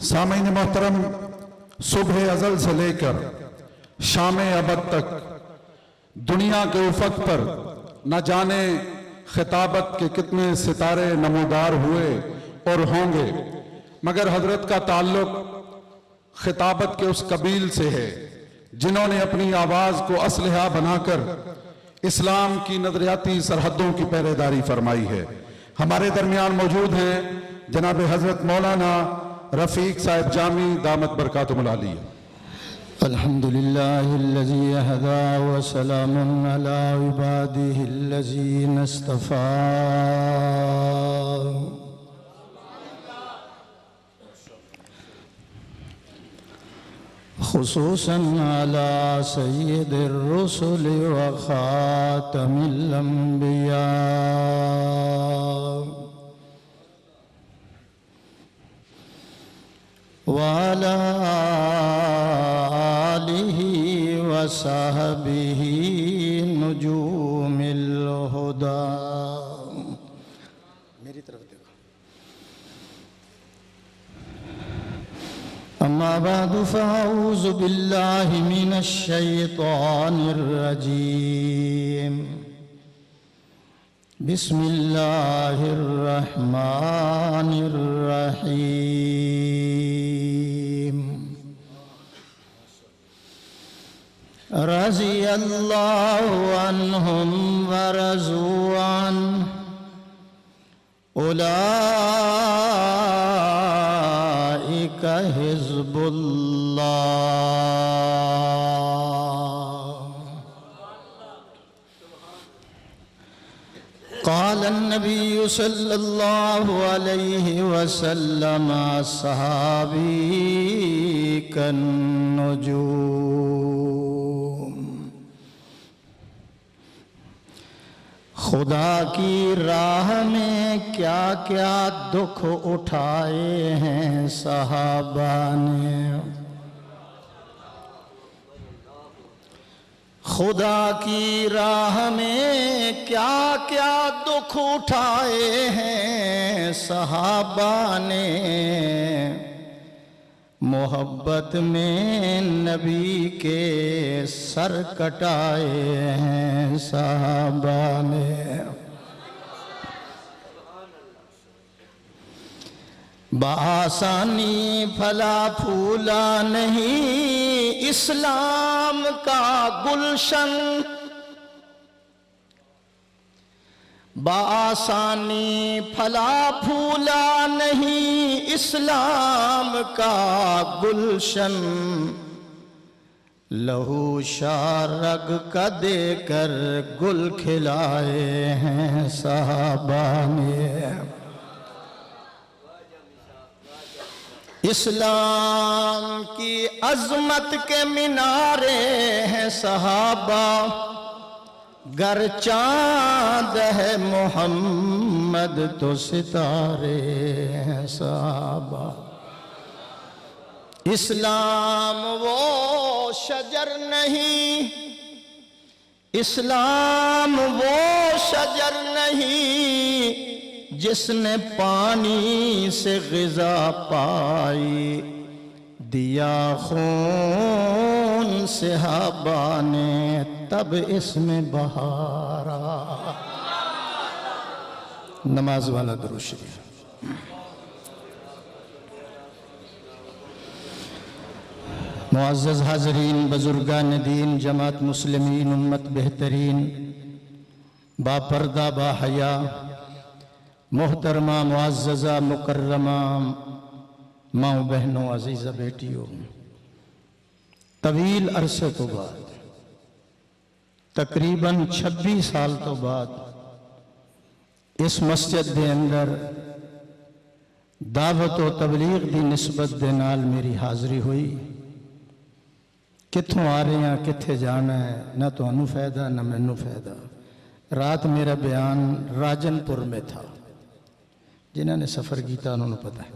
سامعین محترم، صبح ازل سے لے کر شام ابد تک دنیا کے افق پر نہ جانے خطابت کے کتنے ستارے نمودار ہوئے اور ہوں گے، مگر حضرت کا تعلق خطابت کے اس قبیل سے ہے جنہوں نے اپنی آواز کو اسلحہ بنا کر اسلام کی نظریاتی سرحدوں کی پہرے داری فرمائی ہے۔ ہمارے درمیان موجود ہیں جناب حضرت مولانا رفیق صاحب جامی دامت برکاتہم العالیہ۔ الحمدللہ الذی اہدی وسلام علی عبادہ الذین اصطفی، خصوصاً علی سید الرسل وخاتم الانبیاء، وعلى آلہ وصحبہ نجوم الہدى۔ میری طرف دیکھو۔ اما بعد فاعوذ باللہ من الشیطان الرجیم، بسم اللہ الرحمن الرحیم۔ رضی اللہ عنہم ورضوا عنہ، اولئک حزب اللہ۔ قال النبی صلی اللہ علیہ وسلم اصحابی کالنجوم۔ خدا کی راہ میں کیا کیا دکھ اٹھائے ہیں صحابہ نے، خدا کی راہ میں کیا کیا دکھ اٹھائے ہیں صحابہ نے، محبت میں نبی کے سر کٹائے ہیں صحابہ نے۔ بآسانی پھلا پھولا نہیں اسلام کا گلشن، بآسانی پھلا پھولا نہیں اسلام کا گلشن، لہو شارگ کا دے کر گل کھلائے ہیں صحابہ نے۔ اسلام کی عظمت کے مینارے ہیں صحابہ، گر چاند ہے محمد تو ستارے ہیں صحابہ۔ اسلام وہ شجر نہیں، اسلام وہ شجر نہیں جس نے پانی سے غذا پائی، دیا خون صحابہ نے تب اس میں بہار آئی۔ نماز والا درود شریف۔ معزز حاضرین، بزرگان دین، جماعت مسلمین، امت بہترین، با پردہ با حیا، محترمہ معززہ مکرمہ ماں بہنوں، عزیزہ بیٹیوں، طویل عرصے تو بعد، تقریباً 26 سال تو بعد اس مسجد دے اندر دعوت و تبلیغ دی نسبت دے نال میری حاضری ہوئی۔ کتھوں آ رہے ہیں، کتھے جانا ہے، نہ تو انہوں فائدہ نہ مینوں فائدہ۔ رات میرا بیان راجن پور میں تھا، جنہوں نے سفر کیتا انہوں نے پتہ ہے۔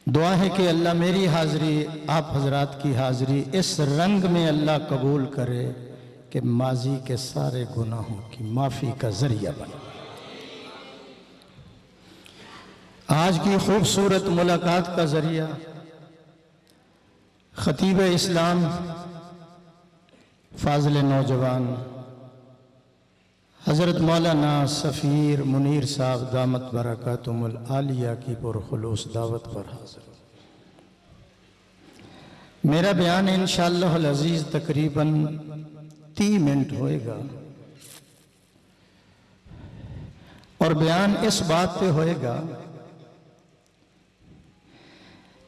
دعا ہے کہ اللہ میری حاضری، آپ حضرات کی حاضری اس رنگ میں اللہ قبول کرے کہ ماضی کے سارے گناہوں کی معافی کا ذریعہ بنے۔ آج کی خوبصورت ملاقات کا ذریعہ خطیب اسلام فاضل نوجوان حضرت مولانا سفیر منیر صاحب دامت برکاتہم العالیہ کی پرخلوص دعوت پر حاضر. میرا بیان انشاءاللہ العزیز تقریباً 30 منٹ ہوئے گا اور بیان اس بات پہ ہوئے گا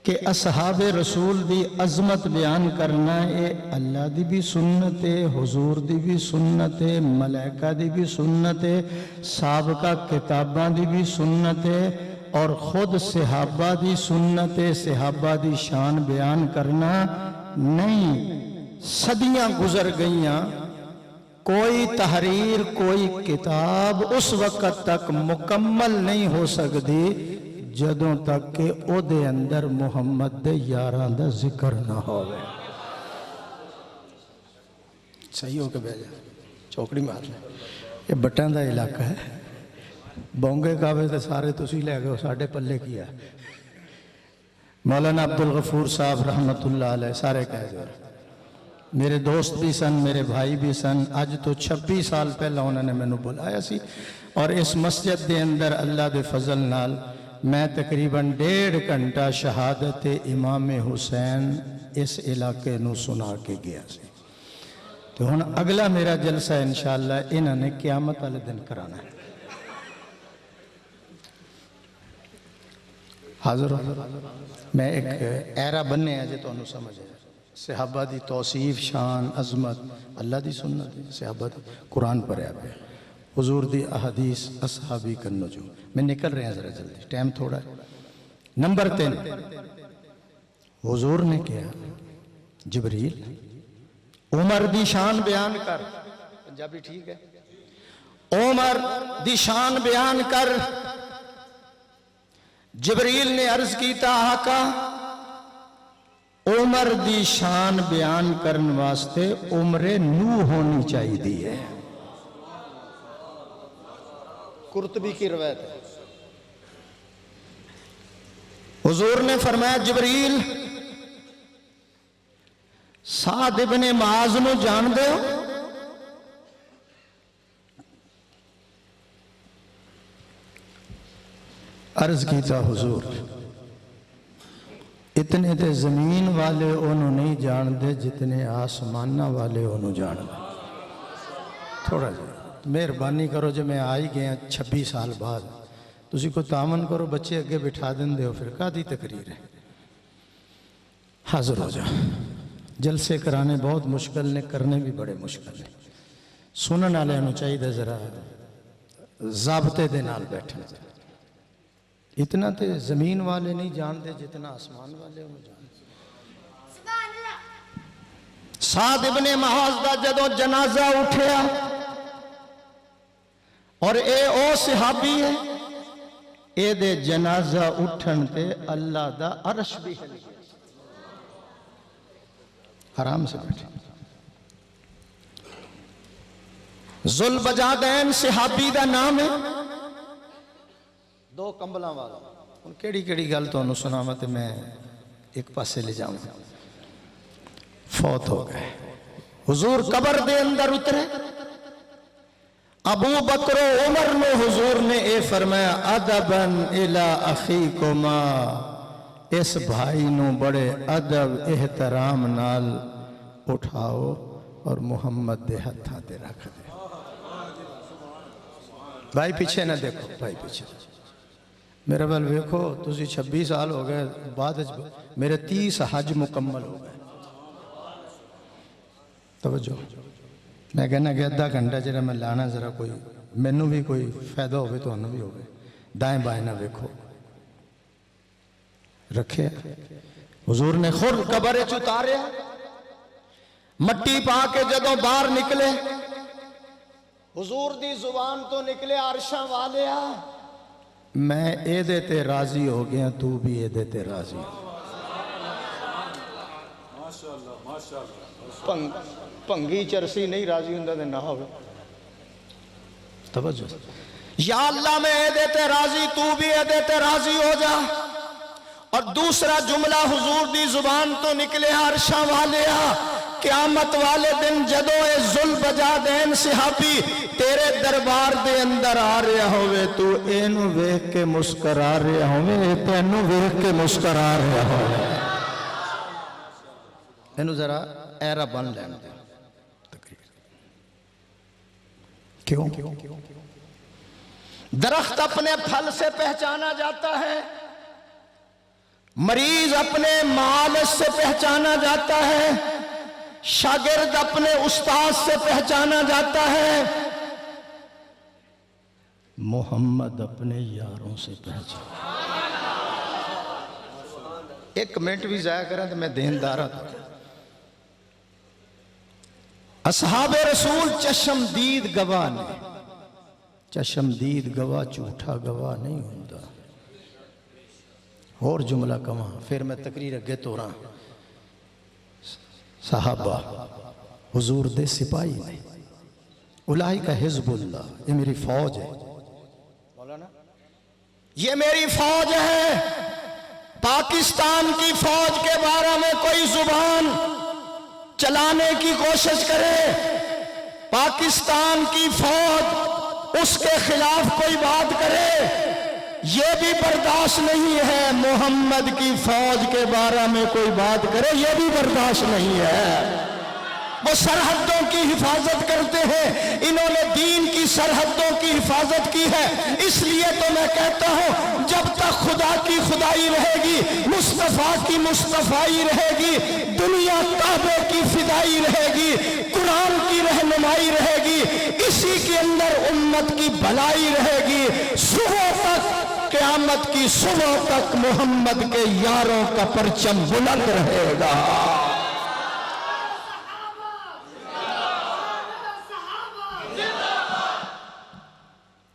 کہ اصحاب رسول دی عظمت بیان کرنا اے اللہ دی بھی سنت ہے، حضور دی بھی سنت ہے، ملائکہ دی بھی سنت ہے، سابقہ کتاباں دی بھی سنت ہے اور خود صحابہ دی سنت ہے. صحابہ دی شان بیان کرنا نہیں. صدیاں گزر گئیاں، کوئی تحریر کوئی کتاب اس وقت تک مکمل نہیں ہو سکتی جدوں تک کہ او دے اندر محمد دے یاران دا ذکر نہ ہوئے. صحیح ہو کے بہ جا چوکڑی مار لے. یہ بٹان دا علاقہ ہے، بونگے کعبے تے سارے تسی لے گئے ساڑھے پلے کیا. مولانا عبدالغفور صاحب رحمت اللہ علیہ سارے کہہ دے. میرے دوست بھی سن، میرے بھائی بھی سن. آج تو 26 سال پہلا انہوں نے میں نے بلایا سی اور اس مسجد دے اندر اللہ دے فضل نال میں تقریباً 1.5 گھنٹہ شہادت امام حسین اس علاقے نو سنا کے گیا سی. تو ہن اگلا میرا جلسہ انشاءاللہ انہوں نے قیامت والے دن کرانا ہے. حاضر میں ایک ایرا بننے ہیں جو تو انہوں سمجھے صحابہ دی توصیف شان عظمت اللہ دی سنت دی صحابہ دی قرآن پر ہے پہ حضور دی احادیث اصحابی کا نجوم. میں نکل رہے ہیں ذرا جلدی، ٹائم تھوڑا ہے. نمبر 3 حضور نے کیا جبریل عمر دی شان بیان کر. پنجابی ٹھیک ہے؟ عمر دی شان بیان کر. جبریل نے عرض کیتا آقا عمر دی شان بیان کرن واسطے عمر نو ہونی چاہیے دی ہے. قرطبی کی روایت ہے. حضور نے فرمایا جبریل سعد ابن معاذ نو جان دے ہو؟ عرض کیتا حضور اتنے تے زمین والے انہوں نہیں جان دے جتنے آسمانہ والے انہوں جان دے. تھوڑا جا مہربانی کرو جو میں آئی گئے 26 سال بعد تسی کو تعاون کرو بچے اگے بٹھا دیں دے ہو پھر کا دی تقریر ہے. حاضر ہو جا. جلسے کرانے بہت مشکل نے، کرنے بھی بڑے مشکل ہیں. سنن والے انہوں چاہیے دے ذرا ضابطے دے نال بیٹھنا. اتنا تے زمین والے نہیں جان دے جتنا آسمان والے انہوں جان دے. سعد ابن معاذ دا جدو جنازہ اٹھیا اور اے او صحابی ہے اے دے جنازہ اٹھن تے اللہ دا عرش بھی ہے. آرام سے بیٹھے. ذوالبجادین صحابی دا نام ہے. 2 کمبلاں والا. ان کیڑی گل تو انہوں سنامت میں ایک پاسے لے جاؤں. فوت ہو گئے. حضور قبر دے اندر اترے. ابو بکر و عمر نے حضور نے اے فرمایا ادبن الی اخیکما اس بھائی نو بڑے ادب احترام نال اٹھاؤ اور محمد دے ہتھاں تے رکھ دے. بھائی پیچھے نہ دیکھو، بھائی پیچھے. میرے بل ویکھو تسی 26 سال ہو گئے بعد میرے 30 حج مکمل ہو گئے. توجہ میں کہنا کہ ادھا گھنٹہ جرا میں لانا ذرا کوئی مینوں بھی کوئی فائدہ ہوئے تو انہوں بھی ہوئے. دائیں بائیں نہ ویکھو. رکھے حضور نے خود قبر اتارے مٹی پا کے جدوں باہر نکلے حضور دی زبان تو نکلے عرشاں والے آ میں اے دے تے راضی ہو گیا تو بھی اے دے تے راضی. پنگی چرسی نہیں راضی ہوں دے نہ ہوئے. توجہ یا اللہ میں اے تے راضی، تو بھی اے تے راضی ہو جا۔ اور دوسرا جملہ حضور دی زبان تو نکلے عرشاں والیا، قیامت والے دن جدو اے ذل بجا دین صحابی تیرے دربار دے اندر آ رہا ہوئے، تو اینو ویکھ کے مسکرا رہا ہوئے، تینو ویکھ کے مسکرا رہا ہوئے۔ اینو ذرا ایرا بن لین دے تقریر۔ کیوں؟ درخت اپنے پھل سے پہچانا جاتا ہے، مریض اپنے مالش سے پہچانا جاتا ہے، شاگرد اپنے استاد سے پہچانا جاتا ہے، محمد اپنے یاروں سے پہچانا۔ ایک منٹ بھی ضائع کریں تو میں دیندارہ تھا۔ اصحاب رسول چشمدید گواہ نے، چشمدید گواہ جھوٹا گواہ نہیں ہوتا۔ اور جملہ کما پھر میں تقریر اگے تو رہا۔ صحابہ حضور دے سپاہی نے، اولئک حزب اللہ، یہ میری فوج ہے، یہ میری فوج ہے۔ پاکستان کی فوج کے بارے میں کوئی زبان چلانے کی کوشش کرے، پاکستان کی فوج اس کے خلاف کوئی بات کرے، یہ بھی برداشت نہیں ہے۔ محمد کی فوج کے بارے میں کوئی بات کرے، یہ بھی برداشت نہیں ہے۔ وہ سرحدوں کی حفاظت کرتے ہیں، انہوں نے دین کی سرحدوں کی حفاظت کی ہے۔ اس لیے تو میں کہتا ہوں جب تک خدا کی خدائی رہے گی، مصطفیٰ کی مصطفائی رہے گی، دنیا کعبے کی فدائی رہے گی، قرآن کی رہنمائی رہے گی، اسی کے اندر امت کی بھلائی رہے گی، صبح تک، قیامت کی صبح تک محمد کے یاروں کا پرچم بلند رہے گا۔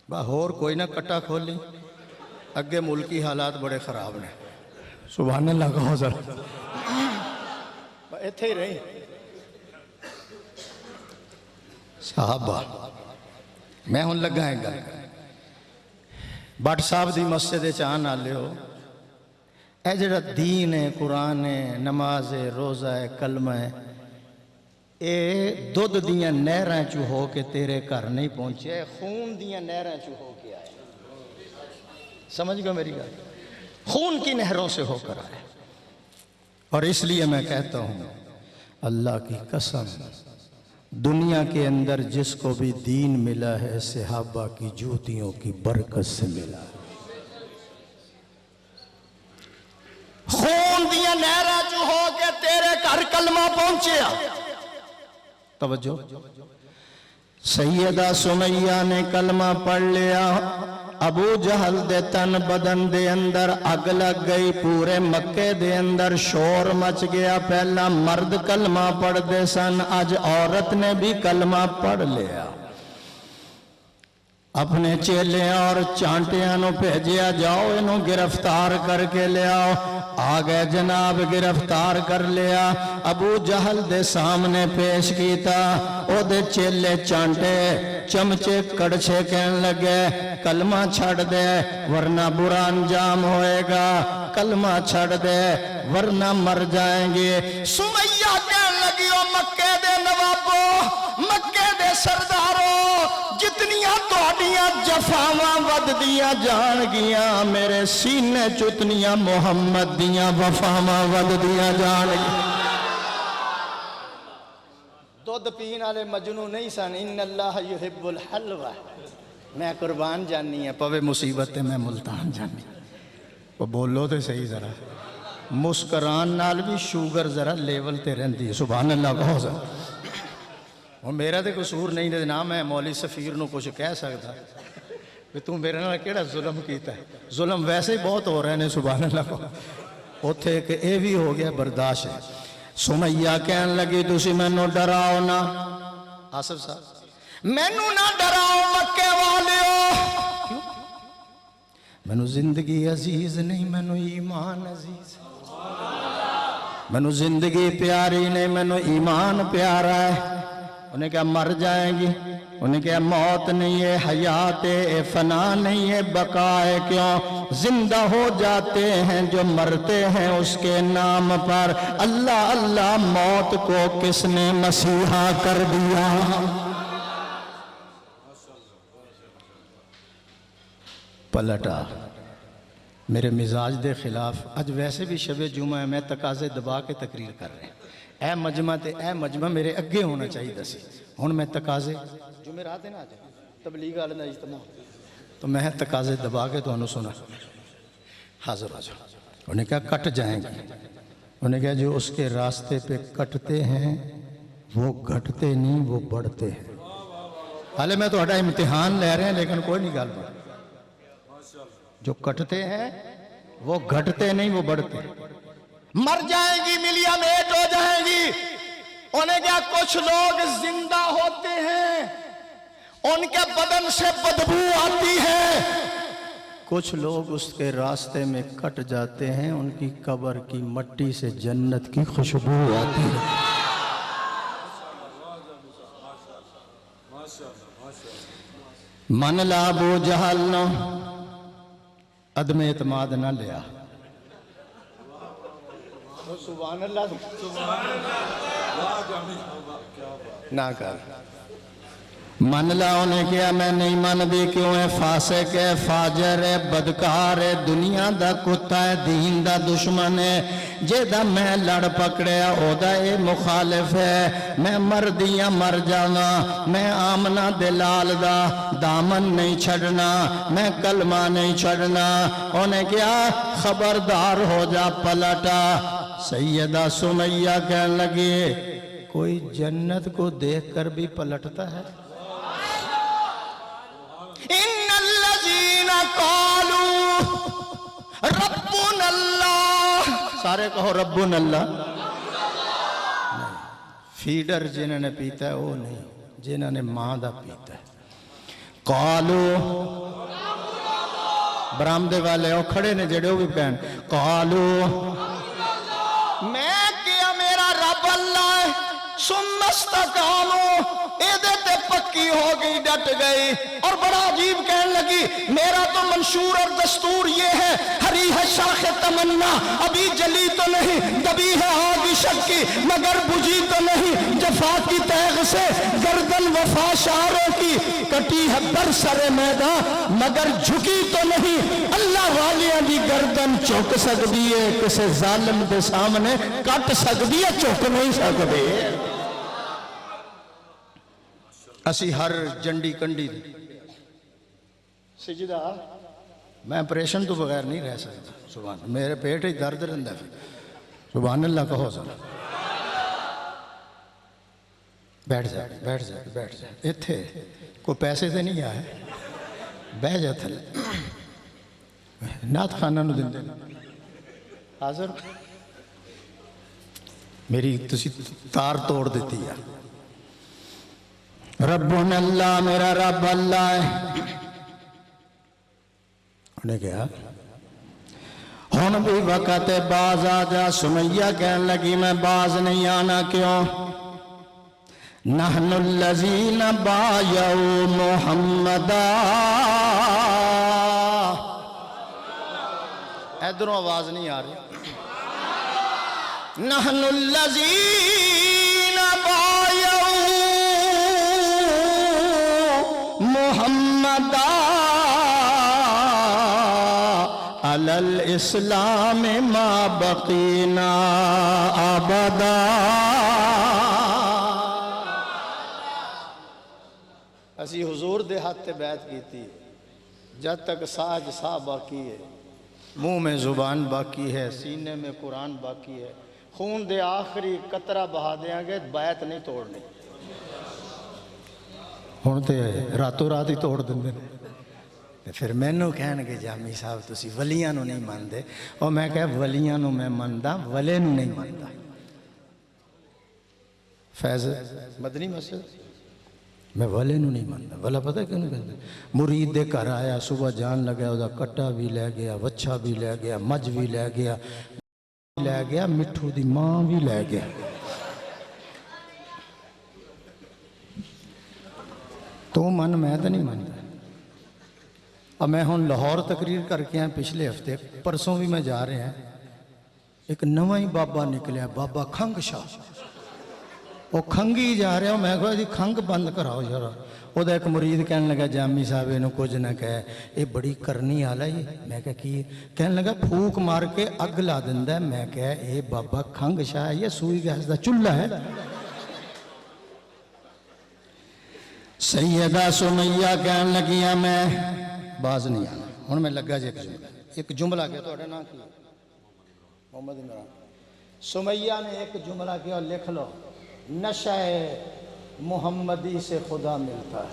باہور کوئی نہ کٹا کھولی، اگے ملکی حالات بڑے خراب نے۔ سبحان اللہ کہو ذرا، ایتھے ہی رہی۔ صحابہ میں ہوں لگا ہے گا بٹ صاحب دی مسجد چاہن آلے ہو، اے جڑا دین ہے، قرآن ہے، نماز ہے، روزہ ہے، کلمہ ہے، اے دودھ دیاں نہراں چو ہو کے تیرے گھر نہیں پہنچے، خون دیاں نہراں چو ہو کے آئے۔ سمجھ گئے میری گل؟ خون کی نہروں سے ہو کر آئے۔ اور اس لیے میں کہتا ہوں اللہ کی قسم، دنیا کے اندر جس کو بھی دین ملا ہے صحابہ کی جوتیوں کی برکت سے ملا ہے۔ خون دیاں نہراں چو ہو کے تیرے گھر کلمہ پہنچے۔ توجہ، سیدہ سمیہ نے کلمہ پڑھ لیا، ابو جہل دے تن بدن دے اندر اگ لگ گئی، پورے مکے دے اندر شور مچ گیا۔ پہلا مرد کلمہ پڑھ دے سن، آج عورت نے بھی کلمہ پڑھ لیا۔ اپنے چیلے اور چانٹیاں نو بھیجیا، جاؤ انہوں گرفتار کر کے لے آؤ۔ آگئے جناب، گرفتار کر لیا، ابو جہل دے سامنے پیش کیتا۔ او دے چیلے چانٹے چمچے کڑچے کہن لگے کلمہ چھڑ دے ورنہ برا انجام ہوئے گا، کلمہ چھڑ دے ورنہ مر جائیں گے۔ سمیہ کہن لگی، او مکے دے نوابو، مکے دے سردارو، جتنیاں توڑیاں جفاواں ود دیاں جان گیاں، میرے سینے چتنیاں محمد دیاں وفاواں ود دیاں جان گیاں۔ دودھ پین والے مجنو نہیں سن، ان اللہ یحب الحلوہ، میں قربان جانی ہے، پوے مصیبت میں ملتان جانی۔ وہ بولو تے صحیح ذرا، مسکران نال بھی شوگر ذرا لیول تے رہندی۔ سبحان اللہ کہو ذرا۔ وہ میرا تے قصور نہیں دے نا، میں مولوی سفیر نو کچھ کہہ سکتا کہ تم میرے نال کیڑا ظلم کیتا ہے؟ ظلم ویسے ہی بہت ہو رہے ہیں، سبحان اللہ کو۔ اوتھے کہ اے بھی ہو گیا برداشت ہے۔ سمیہ کہن لگی تسی مینوں ڈراؤ نا، آصف صاحب مینوں نہ ڈراؤ مکے والیو، مینوں زندگی عزیز نہیں، مینوں ایمان عزیز، مینوں زندگی پیاری نہیں، مینوں ایمان پیارا ہے۔ انہیں کہا مر جائیں گی، انہیں کہا موت نہیں ہے، حیات ہے، فنا نہیں ہے، بقا ہے، کیوں زندہ ہو جاتے ہیں جو مرتے ہیں اس کے نام پر۔ اللہ اللہ، موت کو کس نے مسیحا کر دیا؟ پلٹا میرے مزاج دے خلاف۔ اج ویسے بھی شب جمعہ ہے، میں تقاضے دبا کے تقریر کر رہے ہیں۔ اے مجمع تے اے مجمع میرے اگے ہونا چاہیے سی، ہن میں تقاضے جمعرات ہے نا آج تبلیغ والے دا اجتماع، تو میں تقاضے دبا کے تو سنا حاضر ہو جاؤ۔ انہیں کہا کٹ جائیں گے، انہیں کہا جو اس کے راستے پہ کٹتے ہیں وہ گھٹتے نہیں، وہ بڑھتے ہیں۔ حالے میں تو امتحان لے رہے ہیں لیکن کوئی نہیں گل بڑھ، جو کٹتے ہیں وہ گھٹتے نہیں، وہ بڑھتے ہیں۔ مر جائیں گی، ملیا میٹ ہو جائیں گی۔ انہیں کیا کچھ لوگ زندہ ہوتے ہیں، ان کے بدن سے بدبو آتی ہے، کچھ لوگ اس کے راستے میں کٹ جاتے ہیں، ان کی قبر کی مٹی سے جنت کی خوشبو آتی ہے۔ من لا ابو جہل نو عدم اعتماد نہ لیا۔ سبحان اللہ نہ کر من لا، انہیں کیا میں نہیں من بھی، کیوں ہے فاسق ہے، فاجر ہے، بدکار ہے، دنیا دا کتا ہے، دین دا دشمن ہے، جیدہ میں لڑ پکڑیا او دا اے مخالف ہے۔ میں مر دیا مر جانا، میں آمنہ دلال دا دامن نہیں چھڑنا، میں کلمہ نہیں چھڑنا۔ انہیں کیا خبردار ہو جا، پلٹا۔ سیدہ سمیہ کہنے لگی کوئی جنت کو دیکھ کر بھی پلٹتا ہے؟ ان الذین قالوا ربنا اللہ، سارے کہو ربنا اللہ۔ فیڈر جنہوں نے پیتا ہے وہ نہیں، جنہوں نے ماں دا پیتا ہے۔ قالو برامدے والے وہ کھڑے نے جڑے وہ بھی پہن، قالو میں کیا میرا رب اللہ ہے، ثم استقاموا، تے پکی ہو گئی، ڈٹ گئی، اور بڑا عجیب کہنے لگی میرا تو منشور اور دستور یہ ہے، ہری ہے شاخ تمنا، ابھی جلی تو نہیں، دبی ہے آگ عشق کی مگر بجھی تو نہیں، جفا کی تیغ سے گردن وفا شعروں کی کٹی ہے بر سر میدان مگر جھکی تو نہیں۔ اللہ والیاں دی گردن چک سکتی ہے، کسے ظالم دے سامنے کٹ سکتی ہے، چک نہیں سکتے۔ اسی ہر جنڈی کنڈی سجدہ، میں اپریشن تو بغیر نہیں رہ سکتا، سبحان اللہ، میرے پیٹ ہی درد رہتا ہے، سبحان اللہ کہو ذرا۔ بیٹھ جائے بیٹھ جائے بیٹھ جائے، اتھے کوئی پیسے سے نہیں آئے، بہ جا تھلے، نات خانہ نو دن دے حاضر میری تسی تار توڑ دیتی ہے۔ ربنا اللہ، میرا رب اللہ ہے۔ انہیں کہا ہون بھی وقت باز آ جا۔ سمیہ کہنے لگی میں باز نہیں آنا، کیوں؟ نحن الذین بایعوا محمدا، ادھروں آواز نہیں آ رہی۔ نحن الذین بایعوا محمدا علی الاسلام ما بقینا ابدا۔ اسی حضور دے ہاتھ تے بیعت کی تھی، جب تک ساج سا باقی ہے، منہ میں زبان باقی ہے، سینے میں قرآن باقی ہے، خون دے آخری قطرہ بہا دیاں گے، بیعت نہیں توڑنی۔ ہوں تو راتوں رات ہی توڑ دیں۔ پھر مینوں کہن گے جامی صاحب تسی ولیاں نو نہیں ماندے، اور میں کہا ولیاں نو میں ماندا، ولے نو نہیں ماندا۔ فیض مدنی مسجد میں ولے نو نہیں ماندا، ولا پتہ کیوں نہیں کہتے؟ مرید دے گھر آیا، صبح جان لگا، او دا کٹا بھی لے گیا، وچھا بھی لے گیا، مجھ بھی لے گیا، مٹھو دی ماں بھی لے گیا۔ تو من میں تو نہیں مانتا اب میں ہوں لاہور تقریر کر کے آیا پچھلے ہفتے پرسوں بھی میں جا رہے ہیں ایک نواں ہی بابا نکلیا بابا کھنگ شاہ وہ کھنگی جا رہا میں کہا جی کھنگ بند کراؤ ذرا وہ ایک مرید کہنے لگا جامی صاحب یہ کچھ نہ کہے یہ بڑی کرنی والا ہی میں کہا کی کہنے لگا پھوک مار کے اگ لا دیندا ہے میں کہا اے بابا کھنگ شاہ یہ سوئی گیس دا چولہا ہے سیدہ سمیہ کہنے لگیاں میں باز نہیں آنا ہوں میں لگا جی ایک جملہ کیا تو نام کی محمد عمران سمیہ نے ایک جملہ کیا لکھ لو نشہ محمدی سے خدا ملتا ہے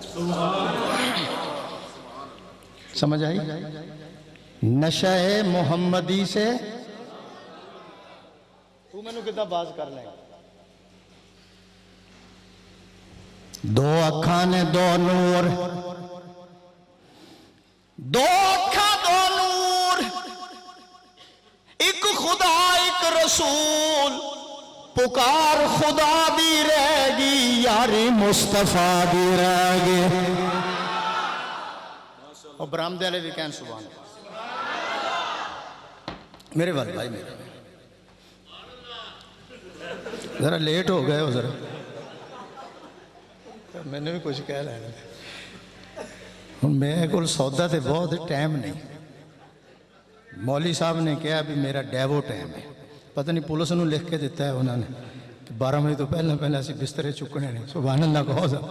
سمجھ آئی نشہ محمدی سے تو میں نے کتنا باز کر لیں دو اکھاں نے دو نور دو اکھاں دو نور ایک خدا ایک رسول پکار خدا دی رہ گی یاری مصطفیٰ دی رہ گی اور برامدے والے بھی کہن سبحان میرے والد بھائی میرے ذرا لیٹ ہو گئے ہو ذرا میں نے بھی کچھ کہہ لینا میرے کو سودا تے بہت ٹائم نہیں مولوی صاحب نے کہا بھی میرا ڈیوو ٹائم ہے پتہ نہیں پولیس نے لکھ کے دیتا ہے انہوں نے کہ 12 بجے تو پہلے اسی بسترے چکنے نہیں سبحان اللہ کہو سب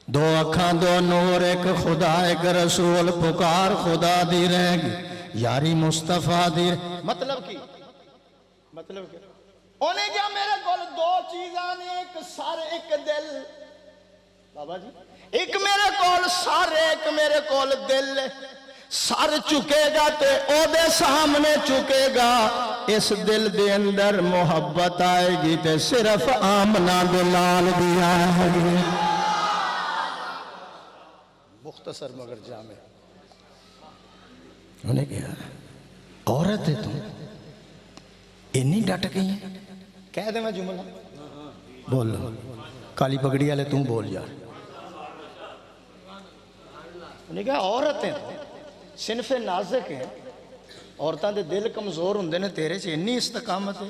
دو اکھاں دو نور ایک خدا ایک رسول پکار خدا دی رہ گی یاری مصطفیٰ دی مطلب کی مطلب کیا انہیں کیا میرے کول دو چیزاں نے ایک سر ایک دل بابا جی ایک میرے کول سر ایک میرے کول دل سر چکے گا تے او دے سامنے چکے گا اس دل دے اندر محبت آئے گی تے صرف آمنہ دلال بھی آئے گی مختصر مگر جامع انہیں کہا عورت ہے تم انی ڈٹ گئی ہیں کہہ دے میں جملہ بول لو کالی پگڑی والے تم بول یار انہیں کہا عورت ہیں صنف نازک ہیں عورتاں دے دل کمزور ہوندے نے تیرے سے انی استقامت ہے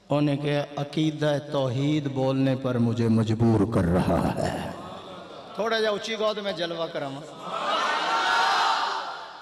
انہیں کہا عقیدہ توحید بولنے پر مجھے مجبور کر رہا ہے تھوڑا جا اچھی گود میں جلوہ کرما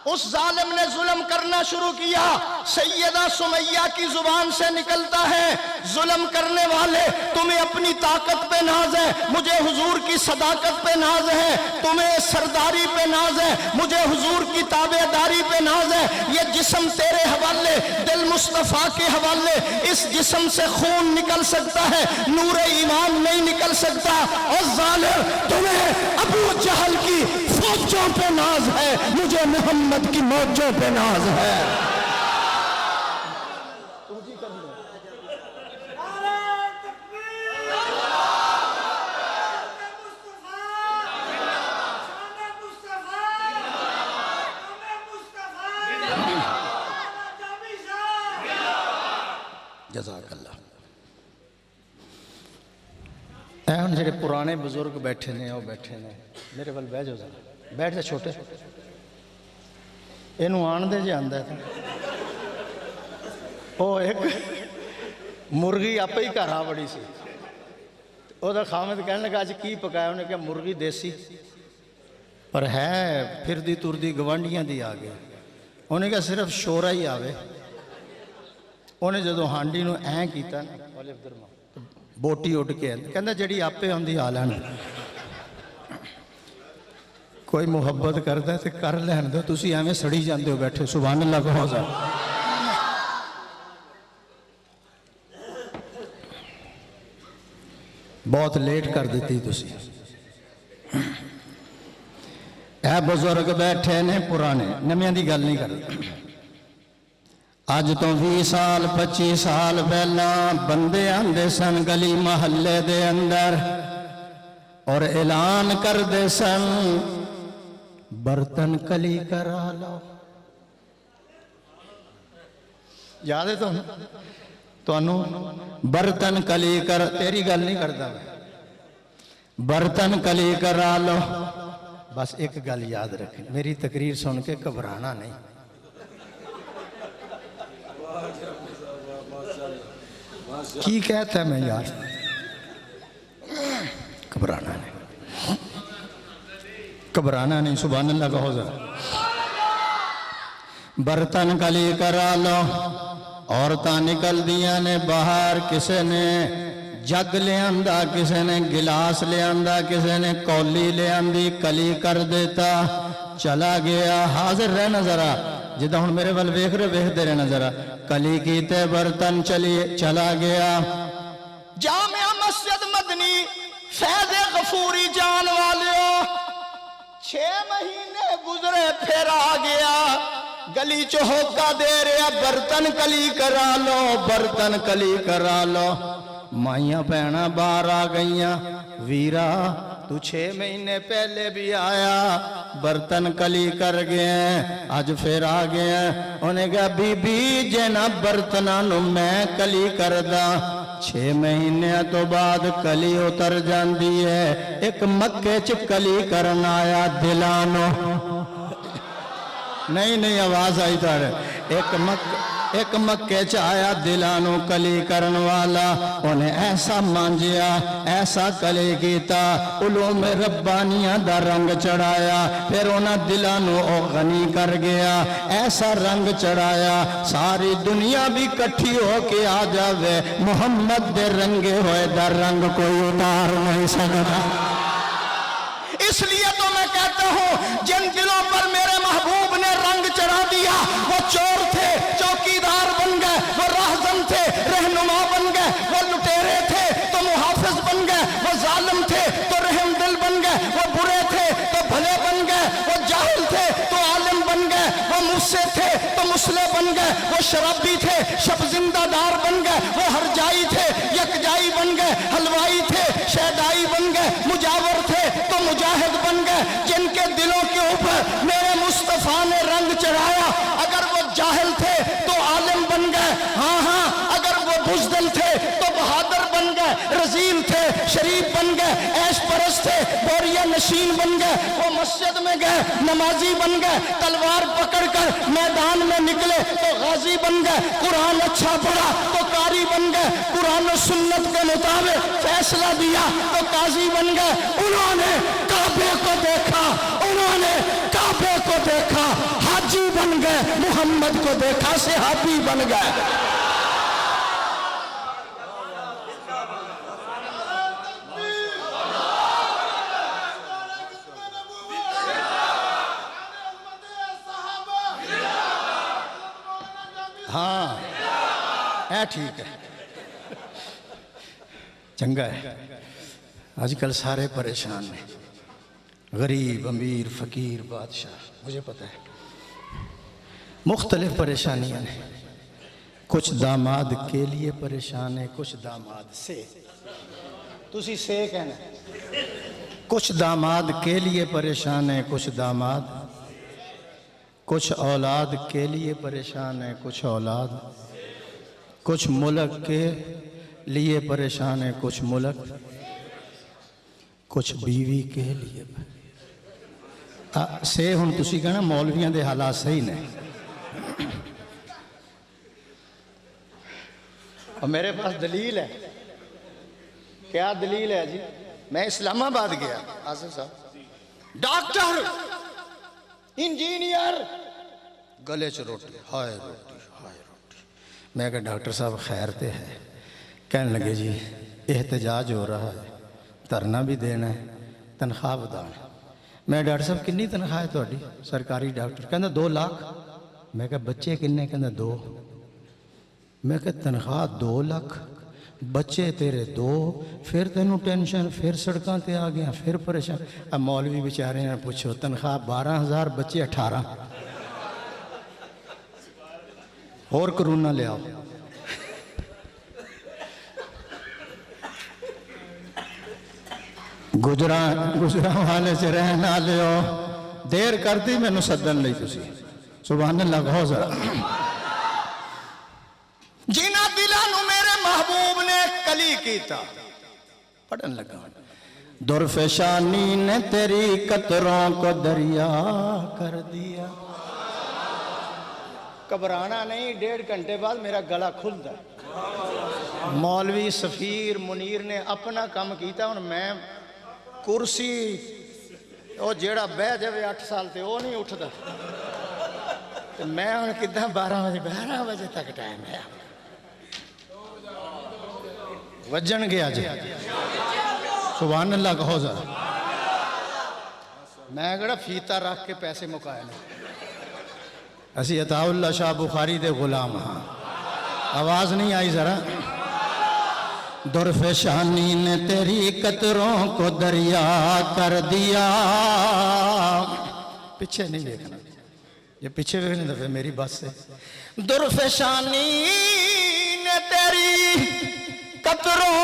اس ظالم نے ظلم کرنا شروع کیا سیدہ سمیہ کی زبان سے نکلتا ہے ظلم کرنے والے تمہیں اپنی طاقت پہ ناز ہے مجھے حضور کی صداقت پہ ناز ہے تمہیں سرداری پہ ناز ہے مجھے حضور کی تابعداری پہ ناز ہے یہ جسم تیرے حوالے دل مصطفیٰ کے حوالے اس جسم سے خون نکل سکتا ہے نور ایمان نہیں نکل سکتا اور ظالم تمہیں ابو جہل کی فوجوں پہ ناز ہے مجھے محمد کی موجوں پہ ناز ہے جزاک اللہ اے ان جڑے پرانے بزرگ بیٹھے نے وہ بیٹھے نے میرے ول بیٹھ جاؤ ذرا بیٹھ جا چھوٹے اینو آن دے جے آندا ہے او ایک مرغی آپ ہی گھر آ بڑی سی او دا خامد کہنے لگا آج کی پکایا انہیں کہا مرغی دیسی پر ہے پھر دی تر دی گوانڈیاں دی آگے انہیں کہا صرف شورہ ہی آوے انہیں جدو ہانڈی نو این کیتا بوٹی اٹھ کے کہندہ جڑی آپے ہوں دی آلہ نے کوئی محبت کرتا ہے تو کر لین دو تسی ہمیں سڑی جاندے ہو بیٹھے سبحان اللہ کو حضر بہت لیٹ کر دیتی تسی اے بزرگ بیٹھے نے پرانے نمیاں دی گل نہیں کرتے آج تو 20 سال 25 سال پہلا بندے آندے سن گلی محلے دے اندر اور اعلان کر دے سن برتن کلی کرا لو یاد ہے تو انو برتن کلی کر تیری گل نہیں کرتا برتن کلی کرا لو. بس ایک گل یاد رکھیں، میری تقریر سن کے گھبرانا نہیں. کی کہتا ہے میں یار، گھبرانا نہیں، گھبرانا نہیں. سبحان اللہ کہو ذرا. برتن کلی کرا لو. عورتاں نکل دیاں نے باہر، کسے نے جگ لے آندا، کسے نے گلاس لے آندا، کسے نے کولی لے آندی، کلی کر دیتا، چلا گیا. حاضر رہنا ذرا، جدہ ہن میرے ول ویکھ رہے ویکھدے رہنا ذرا. کلی کیتے برتن چلا گیا. جامعہ مسجد مدنی فیض غفوری جان والیو، 6 مہینے گزرے پھر آ گیا. گلی چ ہوکا دے رہا، برتن کلی کرا لو، برتن کلی کرا لو. مائیاں بہناں باہر آ گئیاں، ویرا تو 6 مہینے پہلے بھی آیا، برتن کلی کر گئے، آج پھر آ گئے. انہیں کہا بی بی جینا برتنانو میں کلی کردہ. 6 مہینے تو بعد کلی اتر جاندی ہے. ایک مکے چ کلی کرنا آیا دلانو. نہیں آواز آئی تارے. ایک مکے چ آیا دلانو کلی کرن والا. انہیں ایسا مانجیا، ایسا کلی کیتا، علوم ربانیاں دا رنگ چڑھایا. پھر انہیں دلانو او غنی کر گیا، ایسا رنگ چڑھایا ساری دنیا بھی کٹھی ہو کے آ جاوے، محمد دے رنگے ہوئے دا رنگ کوئی اتار نہیں سکتا. اس لیے تو میں کہتا ہوں جن دلوں پر میرے محبوب نے رنگ چڑھا دیا، وہ چور تھے چوکیدار بن گئے، وہ راہزن تھے رہنما بن گئے، وہ لٹیرے تھے تو محافظ بن گئے، وہ ظالم تھے تو رحم دل بن گئے، وہ برے تھے تو بھلے بن گئے، وہ جاہل تھے تو عالم بن گئے، وہ مفسد تھے تو مصلح بن گئے، وہ شرابی تھے شب زندہ دار بن گئے، وہ ہرجائی تھے یکجائی بن گئے، حلوائی تھے شیدائی بن گئے، مجاور تھے تو مجاہد بن گئے. جن کے دلوں کے اوپر میرے مصطفیٰ نے رنگ چڑھایا، اگر وہ جاہل تھے تو عالم بن گئے، ہاں اگر وہ بزدل تھے تو بہادر بن گئے، رزیل تھے شریف بن گئے، عیش پرست تھے بوریا نشین بن گئے. وہ مسجد میں گئے نمازی بن گئے، تلوار پکڑ کر میدان میں نکلے تو غازی بن گئے. قرآن اچھا پڑھا تو قاری بن گئے، قرآن و سنت کے مطابق فیصلہ دیا تو قاضی بن گئے. انہوں نے کعبے کو دیکھا، انہوں نے کعبے کو دیکھا حاجی بن گئے، محمد کو دیکھا صحابی بن گئے. ہاں اے ٹھیک ہے، چنگا ہے. آج کل سارے پریشان ہیں، غریب امیر فقیر بادشاہ، مجھے پتہ ہے مختلف پریشانیاں ہیں. کچھ داماد کے لیے پریشان ہیں، کچھ داماد سے، تسی سے کہنا، کچھ داماد کے لیے پریشان ہیں، کچھ داماد، کچھ اولاد کے لیے پریشان ہیں، کچھ اولاد، کچھ ملک کے لیے پریشان ہیں، کچھ ملک، کچھ بیوی کے لیے. سے ہن تسی کہنا مولویاں دے حالات صحیح نے. اور میرے پاس دلیل ہے. کیا دلیل ہے جی؟ میں اسلام آباد گیا، آصف صاحب، ڈاکٹر انجینئر، گلے چ روٹی، ہائے روٹی ہائے روٹی. میں کہا ڈاکٹر صاحب خیر تے ہے؟ کہنے لگے جی احتجاج ہو رہا ہے، دھرنا بھی دینا ہے، تنخواہ بدانا. میں ڈاکٹر صاحب کنی تنخواہ ہے تھوڑی؟ سرکاری ڈاکٹر. کہنا 2 لاکھ. میں کہا بچے کنے؟ کہنا 2. میں کہا تنخواہ 2 لاکھ، بچے تیرے 2، پھر تینوں ٹینشن، پھر سڑکاں تے آ گیا، پھر پریشان. اب مولوی بیچارے ہیں پوچھو، تنخواہ 12,000، بچے 18، اور کرونا لے آؤ. گجران والے سے رہنا لے ہو، دیر کرتی میں نو سدن لئی تسی. سبحان اللہ کہو ذرا. جنہ دلانو میرے محبوب نے کلی کیتا. پڑھن لگا درفشانی نے تیری قطروں کو دریا کر دیا. گھبرانا نہیں، 1.5 گھنٹے بعد میرا گلا کھلتا ہے. مولوی سفیر منیر نے اپنا کام کیتا اور میں کرسی وہ جیڑا بہ جائے 8 سال تے وہ نہیں اٹھتا. میں ہوں کدھا 12 بجے تک ٹائم ہے. وجن گیا جی سبحان اللہ کہو ذرا. میں کہڑا فیتا رکھ کے پیسے مکائے نہیں. اسی عطا اللہ شاہ بخاری دے غلام ہاں. آواز نہیں آئی ذرا. درفشانی نے تیری قطروں کو دریا کر دیا. پیچھے نہیں دیکھنا، یہ پیچھے دیکھنے دفعہ میری بات سے. درفشانی نے تیری قطروں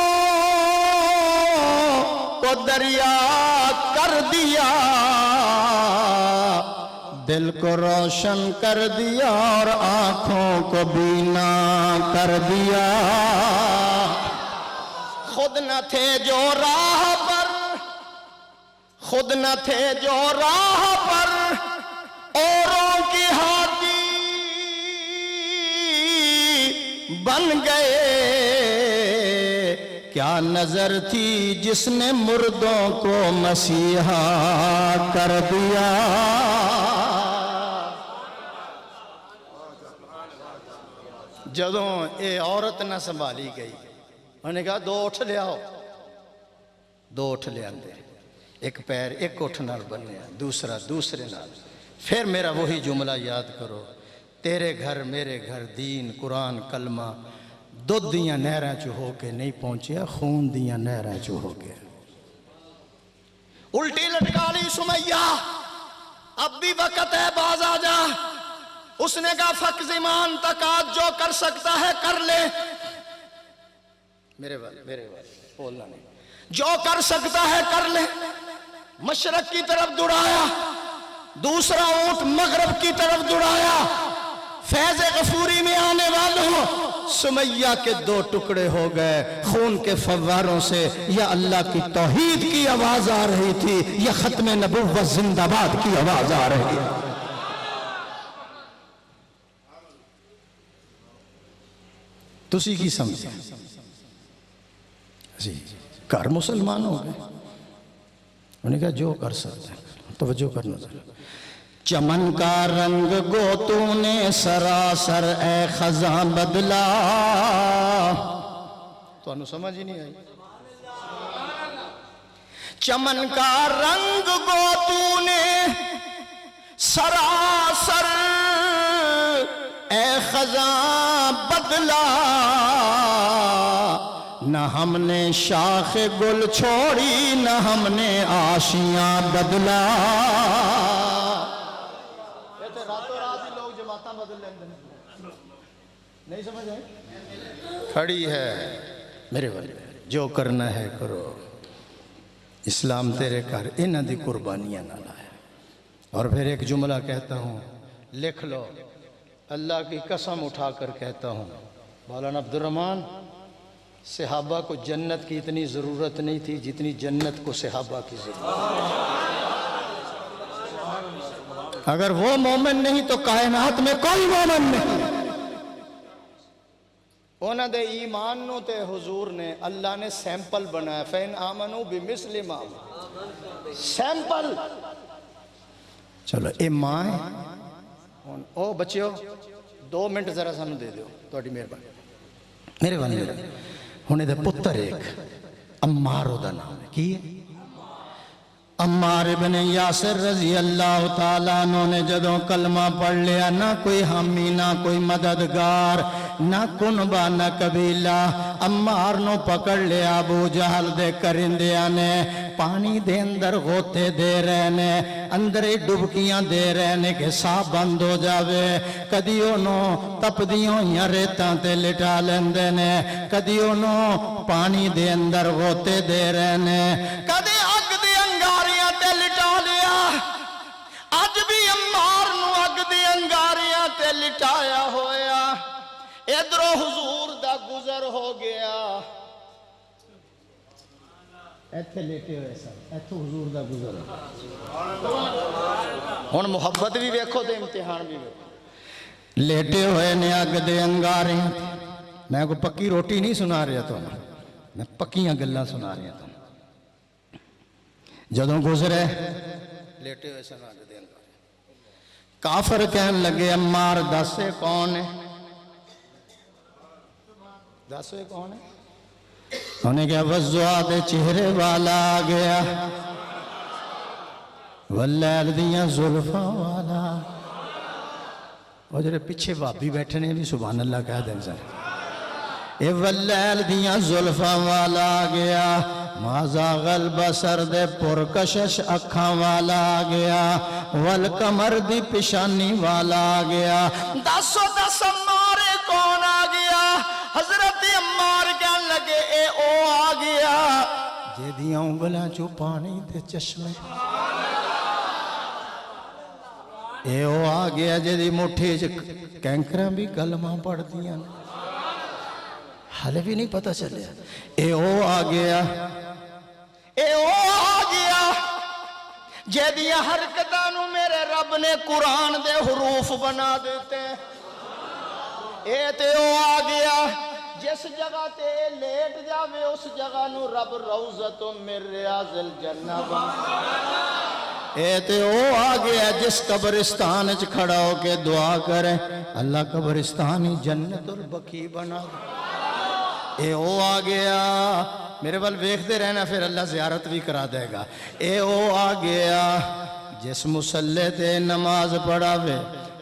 کو دریا کر دیا، دل کو روشن کر دیا اور آنکھوں کو بینا کر دیا. خود نہ تھے جو راہ پر، خود نہ تھے جو راہ پر، اوروں کی ہادی بن گئے. کیا نظر تھی جس نے مردوں کو مسیحا کر دیا. جدوں اے عورت نہ سنبھالی گئی، انہوں نے کہا 2 اٹھ لے آؤ. 2 اٹھ لے آندے، ایک پیر ایک اٹھ نال بنیا، دوسرا دوسرے نال. پھر میرا وہی جملہ یاد کرو، تیرے گھر میرے گھر دین قرآن کلمہ دودھ دیاں نہراں چ ہو کے نہیں پہنچیا، خون دیاں نہراں چ ہو کے. الٹی لٹکا لی سمیہ، اب بھی وقت ہے باز آ جا. اس نے کہا فق زمان تک آج جو کر سکتا ہے کر لے. میرے والے بولنا نہیں. جو کر سکتا ہے کر لے. مشرق کی طرف دوڑایا، دوسرا اونٹ مغرب کی طرف دوڑایا. فیض غفوری میں آنے والوں، سمیہ کے 2 ٹکڑے ہو گئے. خون کے فواروں سے یا اللہ کی توحید کی آواز آ رہی تھی یا ختم نبوت زندہ باد کی آواز آ رہی تھی. تسی کی سمجھے جی گھر مسلمان ہو گئے. انہوں نے کہا جو کر سکتے ہیں توجہ کرنا چاہیے. چمن کا رنگ گو تو نے سراسر اے خزاں بدلا. تو انہوں سمجھ ہی نہیں آئی. چمن کا رنگ گو تو نے سراسر اے خزاں بدلا. نہ ہم نے شاخ گل چھوڑی نہ ہم نے آشیاں بدلا. راتوں رات ہی لوگ جماعتاں بدل لیں. نہیں سمجھ آئے. کھڑی ہے میرے والے، جو کرنا ہے کرو. اسلام تیرے گھر انہاں دی قربانیاں نہ لائے. اور پھر ایک جملہ کہتا ہوں، لکھ لو، اللہ کی قسم اٹھا کر کہتا ہوں، مولانا عبد الرحمن، صحابہ کو جنت کی اتنی ضرورت نہیں تھی جتنی جنت کو صحابہ کی ضرورت. اگر وہ مومن نہیں تو کائنات میں کوئی مومن نہیں. انہاں دے ایمان نو تے حضور نے اللہ نے سیمپل بنایا. فَإِنْ آمَنُوا بِمِثْلِ مَا سیمپل. چلو اے ماں او بچیو 2 منٹ ذرا سانو دے دیو تہاڈی مہربانی. میرے والے ہونے دے پتر ایک عمار دا نام ہے. کی ہے؟ عمار ابن یاسر رضی اللہ تعالیٰ عنہ نے جدوں کلمہ پڑھ لیا، نہ کوئی حامی نہ کوئی مددگار، نہ کنبہ نہ قبیلہ. عمار نو پکڑ لیا ابو جہل دے کرندیاں نے. پانی دے اندر غوطے دے رہنے، اندر ڈبکیاں دے رہنے کہ ساہ بند ہو جاوے. کدی انہوں تپدیوں یا ریتاں تے لٹا لیندے نے، کدی انہوں پانی دے اندر غوطے دے رہنے، کدی اگ دے انگاریاں تے لٹا لیا. اج بھی عمار نو اگ دے انگاریاں تے لٹایا ہویا. ادھروں حضور دا گزر ہو گیا. ایتھے لیٹے ہوئے سن ایتھوں حضور دا گزر ہن محبت بھی ویکھو تے امتحان بھی ویکھو لیٹے ہوئے نے اگ دے انگارے میں کو پکی روٹی نہیں سنا رہا تو میں پکیاں گلاں سنا رہا تو جدوں گزرے لیٹے ہوئے سن اگ دے انگارے کافر کہن لگے عمار دسے کون ہے دسے کون ہے انہیں کہا وزواد چہرے والا آ گیا واللیل دیاں زلفاں والا وہ جڑے پیچھے بابی بیٹھے نے بھی سبحان اللہ کہہ دیں سر اے واللیل دیاں زلفاں والا آ گیا مازا غلب سر دے پرکشش اکھاں والا آ گیا والقمر دی پشانی والا آ گیا دسو دس مارے کون آ گیا حضرت عمار کہن لگے اے او آ گیا جے دیاں انگلاں چو پانی تے چشمے اے او آ گیا جے دی مٹھی کینکراں بھی کلمہ پڑھ دیاں حالے بھی نہیں پتہ چلیا اے او آ گیا اے او آ گیا جے دیاں حرکتانوں میرے رب نے قرآن دے حروف بنا دیتے اے تے او آ گیا جس جگہ تے لیٹ جاوے اس جگہ نو رب روضۃ من ریاض الجنہ بنا اے تے او آ گیا جس قبرستان وچ کھڑا ہو کے دعا کرے اللہ قبرستان ہی جنت البقیع بنا دے اے او آ گیا میرے وال ویکھدے رہنا پھر اللہ زیارت بھی کرا دے گا اے او آ گیا جس مصلی تے نماز پڑھاوے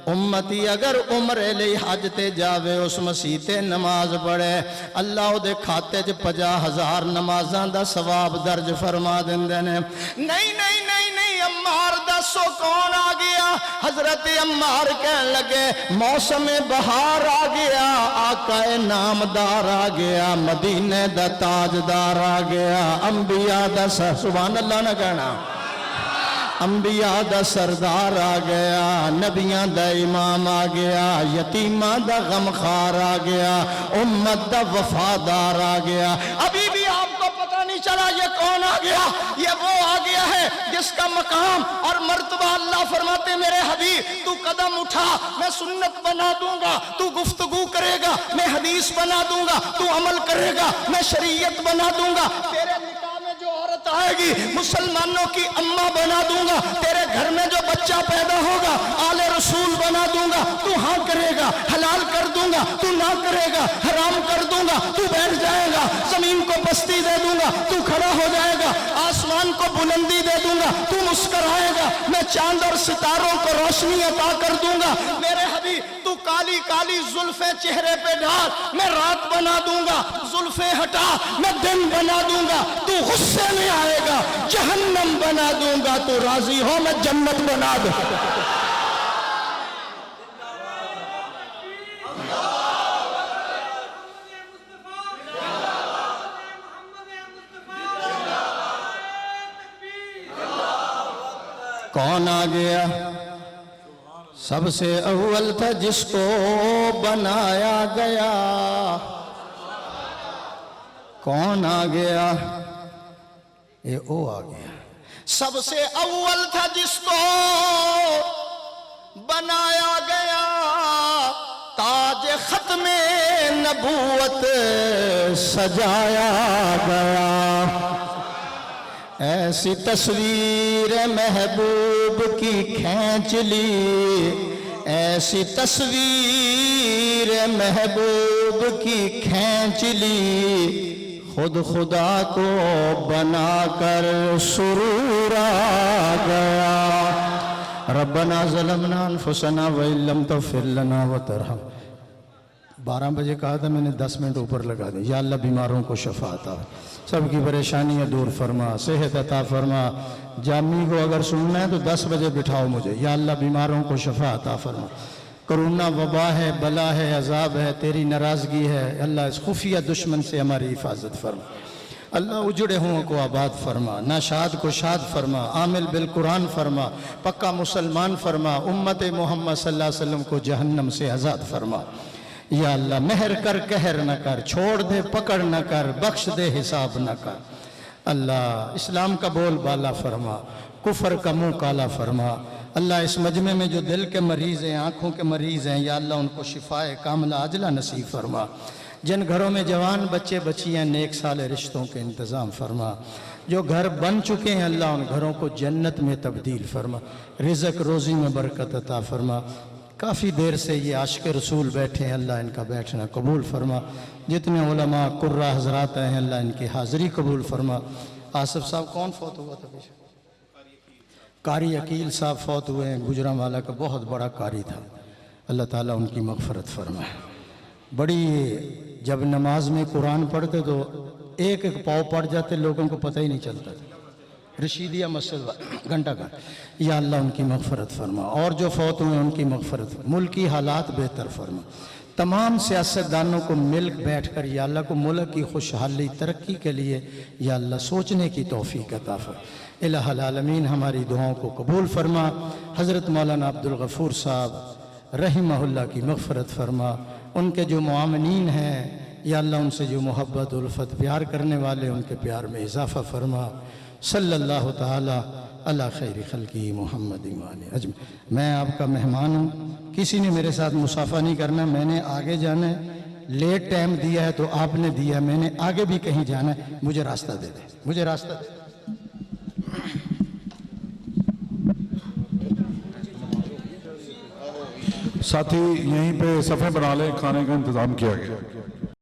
امتی اگر عمرے لئی حج تے جاوے اس مسیح تے نماز پڑھے اللہ دے کھاتے چ 50,000 نمازاں دا ثواب درج فرما دیندے نے نہیں عمار دسو کون آ گیا حضرت عمار کہن لگے موسم بہار آ گیا آقا نامدار آ گیا مدینے دا تاجدار آ گیا انبیاء دا سبحان اللہ نہ کہنا انبیاء دا سردار آ گیا نبیاں دا امام آ گیا یتیماں دا غمخوار آ گیا امت دا وفادار آ گیا ابھی بھی آپ کو پتہ نہیں چلا یہ کون آ گیا یہ وہ آ گیا ہے جس کا مقام اور مرتبہ اللہ فرماتے میرے حبیب تو قدم اٹھا میں سنت بنا دوں گا تو گفتگو کرے گا میں حدیث بنا دوں گا تو عمل کرے گا میں شریعت بنا دوں گا تیرے نکاح میں جو عورت آئے گی مسلمانوں کی اماں بنا دوں گا تیرے گھر میں جو بچہ پیدا ہوگا آل رسول بنا دوں گا تو ہاں کرے گا حلال کر دوں گا تو نہ کرے گا حرام کر دوں گا تو بیٹھ جائے گا زمین کو پستی دے دوں گا تو کھڑا ہو جائے گا آسمان کو بلندی دے دوں گا تو مسکرائے گا میں چاند اور ستاروں کو روشنی عطا کر دوں گا میرے حبیب تو کالی کالی زلفیں چہرے پہ ڈال میں رات بنا دوں گا زلفیں ہٹا میں دن بنا دوں گا تو غصے میں آئے گا جہنم بنا دوں گا تو راضی ہو میں جنت بنا دوں کون آ گیا سب سے اول تھا جس کو بنایا گیا کون آ گیا اے او آ گیا سب سے اول تھا جس کو بنایا گیا تاج ختم نبوت سجایا گیا ایسی تصویر محبوب کی کھینچ لی ایسی تصویر محبوب کی کھینچ لی خود خدا کو بنا کر سرور آ گیا ربنا ظلمنا انفسنا وإن لم تغفر لنا وترحمنا 12 بجے کہا تھا میں نے 10 منٹ اوپر لگا دیں یا اللہ بیماروں کو شفا عطا سب کی پریشانیاں دور فرما صحت عطا فرما جامی کو اگر سننا ہے تو 10 بجے بٹھاؤ مجھے یا اللہ بیماروں کو شفا عطا فرما کرونا وبا ہے بلا ہے عذاب ہے تیری ناراضگی ہے اللہ اس خفیہ دشمن سے ہماری حفاظت فرما اللہ اجڑے ہوں کو آباد فرما ناشاد کو شاد فرما عامل بالقرآن فرما پکا مسلمان فرما امت محمد صلی اللہ علیہ وسلم کو جہنم سے آزاد فرما یا اللہ مہر کر قہر نہ کر چھوڑ دے پکڑ نہ کر بخش دے حساب نہ کر اللہ اسلام کا بول بالا فرما، کفر کا منہ کالا فرما۔ اللہ اس مجمع میں جو دل کے مریض ہیں، آنکھوں کے مریض ہیں، یا اللہ ان کو شفائے کاملہ عاجلہ نصیب فرما۔ جن گھروں میں جوان بچے بچیاں نیک سال رشتوں کے انتظام فرما۔ جو گھر بن چکے ہیں اللہ ان گھروں کو جنت میں تبدیل فرما، رزق روزی میں برکت عطا فرما۔ کافی دیر سے یہ عاشق رسول بیٹھے ہیں، اللہ ان کا بیٹھنا قبول فرما۔ جتنے علماء قرہ حضرات آئے ہیں اللہ ان کی حاضری قبول فرما۔ آصف صاحب کون فوت ہوا تھا؟ قاری عقیل صاحب فوت ہوئے ہیں، گجرانوالہ کا بہت بڑا قاری تھا، اللہ تعالیٰ ان کی مغفرت فرمائے۔ بڑی جب نماز میں قرآن پڑھتے تو ایک ایک پاؤ پڑ جاتے، لوگوں کو پتہ ہی نہیں چلتا تھا۔ رشیدیہ مسجد گھنٹہ گھر، یا اللہ ان کی مغفرت فرما، اور جو فوت ہوئے ان کی مغفرت فرما، ملکی حالات بہتر فرما۔ تمام سیاستدانوں کو مل بیٹھ کر یا اللہ کو ملک کی خوشحالی ترقی کے لیے یا اللہ سوچنے کی توفیق عطا فرما۔ الہ العالمین ہماری دعاؤں کو قبول فرما۔ حضرت مولانا عبدالغفور صاحب رحمہ اللہ کی مغفرت فرما۔ ان کے جو معامنین ہیں یا اللہ ان سے جو محبت الفت پیار کرنے والے ان کے پیار میں اضافہ فرما۔ صلی اللہ تعالی علی خیر خلقی محمد اجمعین۔ میں آپ کا مہمان ہوں، کسی نے میرے ساتھ مصافحہ نہیں کرنا، میں نے آگے جانا ہے، لیٹ ٹائم دیا ہے تو آپ نے دیا ہے، میں نے آگے بھی کہیں جانا ہے، مجھے راستہ دے دیں، مجھے راستہ دے دیں۔ ساتھی یہیں پہ صفحے بنا لیں، کھانے کا انتظام کیا گیا۔